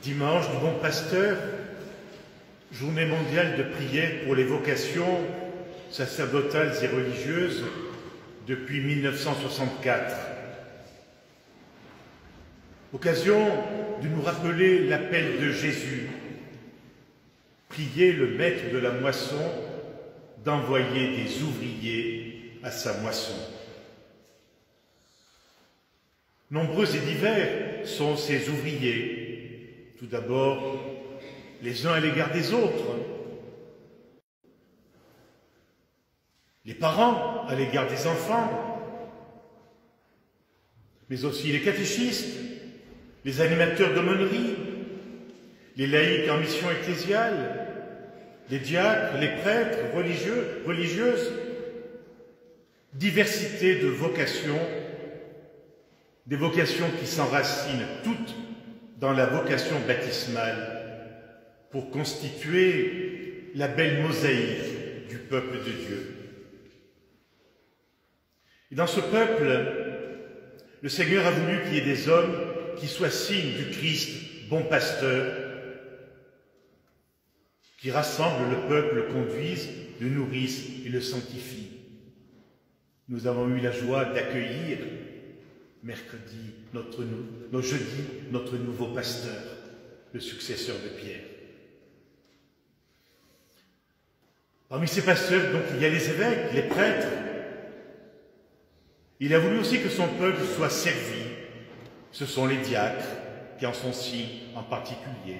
Dimanche du Bon Pasteur, journée mondiale de prière pour les vocations sacerdotales et religieuses depuis 1964. Occasion de nous rappeler l'appel de Jésus, prier le maître de la moisson d'envoyer des ouvriers à sa moisson. Nombreux et divers sont ces ouvriers, tout d'abord les uns à l'égard des autres, les parents à l'égard des enfants, mais aussi les catéchistes, les animateurs d'aumônerie, les laïcs en mission ecclésiale, les diacres, les prêtres, religieux, religieuses, diversité de vocations, des vocations qui s'enracinent toutes dans la vocation baptismale pour constituer la belle mosaïque du peuple de Dieu. Et dans ce peuple, le Seigneur a voulu qu'il y ait des hommes qui soient signes du Christ, bon pasteur, qui rassemblent le peuple, le conduisent, le nourrissent et le sanctifient. Nous avons eu la joie d'accueillir mercredi, jeudi, notre nouveau pasteur, le successeur de Pierre. Parmi ces pasteurs, donc, il y a les évêques, les prêtres. Il a voulu aussi que son peuple soit servi. Ce sont les diacres qui en sont signes en particulier.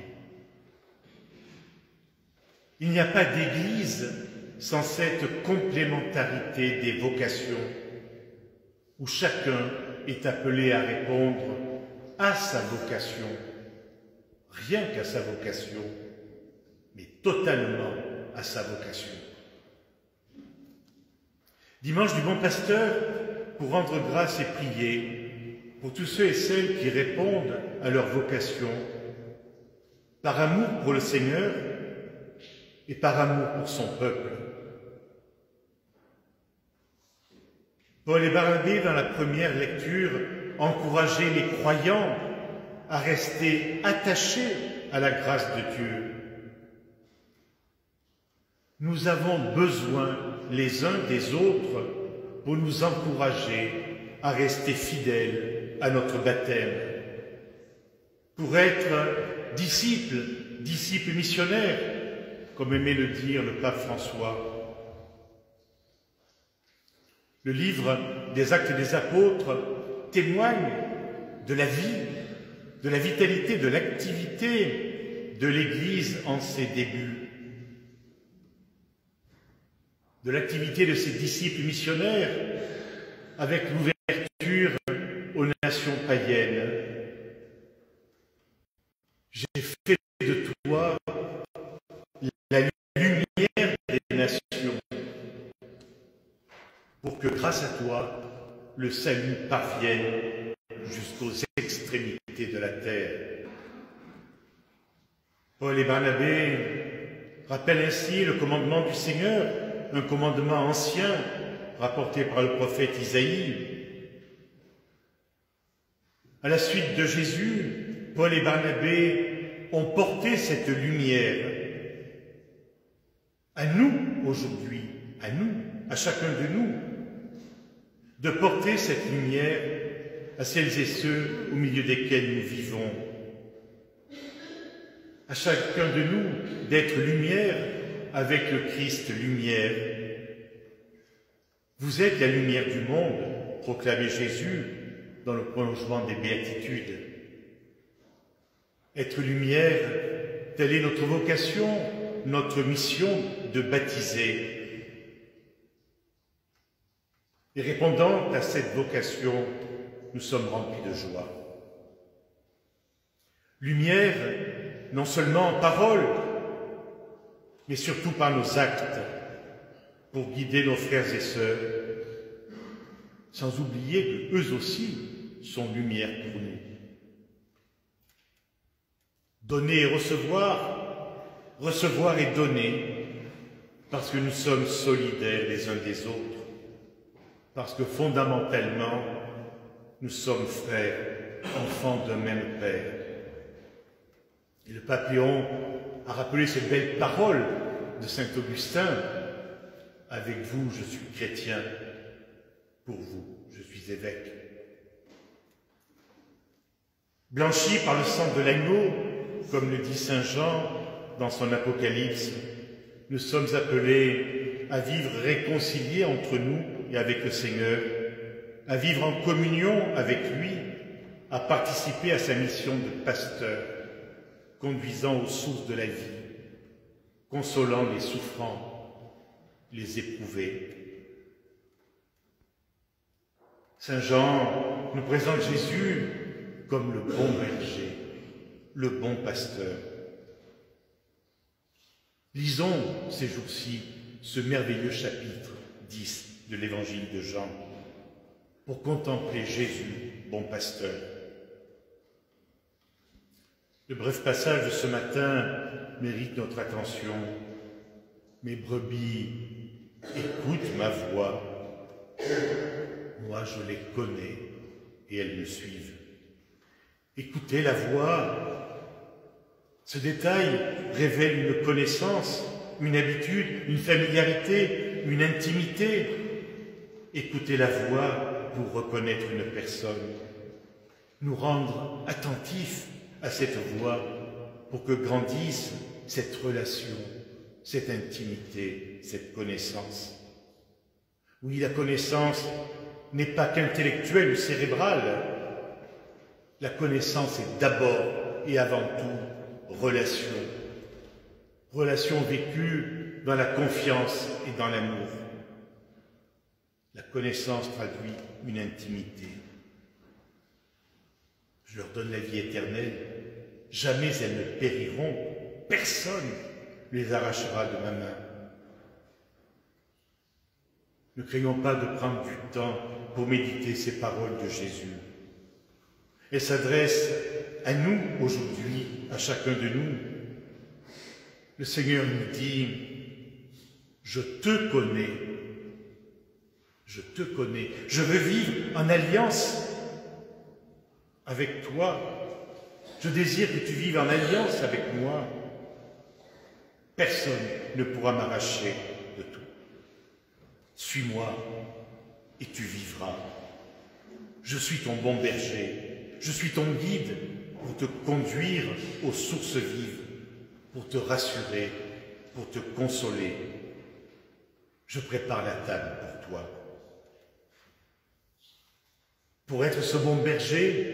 Il n'y a pas d'Église sans cette complémentarité des vocations, où chacun est appelé à répondre à sa vocation, rien qu'à sa vocation, mais totalement à sa vocation. Dimanche du Bon Pasteur, pour rendre grâce et prier pour tous ceux et celles qui répondent à leur vocation, par amour pour le Seigneur et par amour pour son peuple. Paul et Barnabé, dans la première lecture, encourageaient les croyants à rester attachés à la grâce de Dieu. Nous avons besoin les uns des autres pour nous encourager à rester fidèles à notre baptême, pour être disciples missionnaires, comme aimait le dire le pape François. Le livre des Actes des Apôtres témoigne de la vie, de la vitalité, de l'activité de l'Église en ses débuts, de l'activité de ses disciples missionnaires avec l'ouverture aux nations païennes. J'ai fait de toi la lumière des nations, pour que grâce à toi, le salut parvienne jusqu'aux extrémités de la terre. Paul et Barnabé rappellent ainsi le commandement du Seigneur, un commandement ancien rapporté par le prophète Isaïe. À la suite de Jésus, Paul et Barnabé ont porté cette lumière à nous aujourd'hui, à nous, à chacun de nous, de porter cette lumière à celles et ceux au milieu desquels nous vivons. À chacun de nous d'être lumière avec le Christ lumière. Vous êtes la lumière du monde, proclamait Jésus dans le prolongement des béatitudes. Être lumière, telle est notre vocation, notre mission de baptiser. Et répondant à cette vocation, nous sommes remplis de joie. Lumière, non seulement en parole, mais surtout par nos actes, pour guider nos frères et sœurs, sans oublier qu'eux aussi sont lumière pour nous. Donner et recevoir, recevoir et donner, parce que nous sommes solidaires les uns des autres, parce que fondamentalement, nous sommes frères, enfants d'un même Père. Et le pape Léon a rappelé cette belle parole de saint Augustin: « Avec vous, je suis chrétien, pour vous, je suis évêque. » Blanchis par le sang de l'agneau, comme le dit saint Jean dans son Apocalypse, nous sommes appelés à vivre réconciliés entre nous et avec le Seigneur, à vivre en communion avec lui, à participer à sa mission de pasteur, conduisant aux sources de la vie, consolant les souffrants, les éprouvés. Saint Jean nous présente Jésus comme le bon berger, le bon pasteur. Lisons ces jours-ci ce merveilleux chapitre 10 de l'Évangile de Jean pour contempler Jésus, bon pasteur. Le bref passage de ce matin mérite notre attention. « Mes brebis écoutent ma voix. Moi, je les connais et elles me suivent. » Écoutez la voix. Ce détail révèle une connaissance, une habitude, une familiarité, une intimité. Écouter la voix pour reconnaître une personne, nous rendre attentifs à cette voix pour que grandisse cette relation, cette intimité, cette connaissance. Oui, la connaissance n'est pas qu'intellectuelle ou cérébrale. La connaissance est d'abord et avant tout relation. Relation vécue dans la confiance et dans l'amour. La connaissance traduit une intimité. Je leur donne la vie éternelle. Jamais elles ne périront. Personne ne les arrachera de ma main. Ne craignons pas de prendre du temps pour méditer ces paroles de Jésus. Elles s'adressent à nous aujourd'hui, à chacun de nous. Le Seigneur nous dit: « Je te connais, je te connais, je veux vivre en alliance avec toi, je désire que tu vives en alliance avec moi. Personne ne pourra m'arracher de tout. Suis-moi et tu vivras. Je suis ton bon berger, je suis ton guide pour te conduire aux sources vives, pour te rassurer, pour te consoler. Je prépare la table pour toi. » Pour être ce bon berger,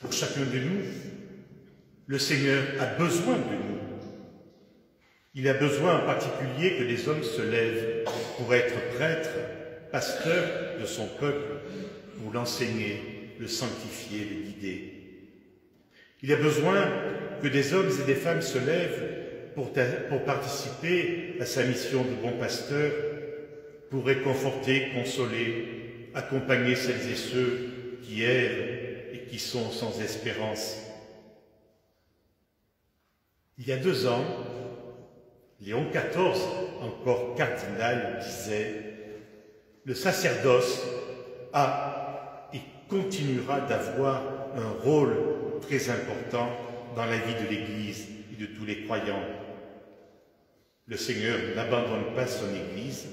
pour chacun de nous, le Seigneur a besoin de nous. Il a besoin en particulier que les hommes se lèvent pour être prêtres, pasteurs de son peuple, pour l'enseigner, le sanctifier, le guider. Il a besoin que des hommes et des femmes se lèvent pour participer à sa mission de bon pasteur, pour réconforter, consoler, accompagner celles et ceux qui errent et qui sont sans espérance. Il y a 2 ans, Léon XIV, encore cardinal, disait « Le sacerdoce a et continuera d'avoir un rôle très important dans la vie de l'Église et de tous les croyants. Le Seigneur n'abandonne pas son Église,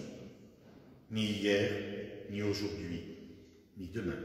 ni hier, ni aujourd'hui, ni demain. »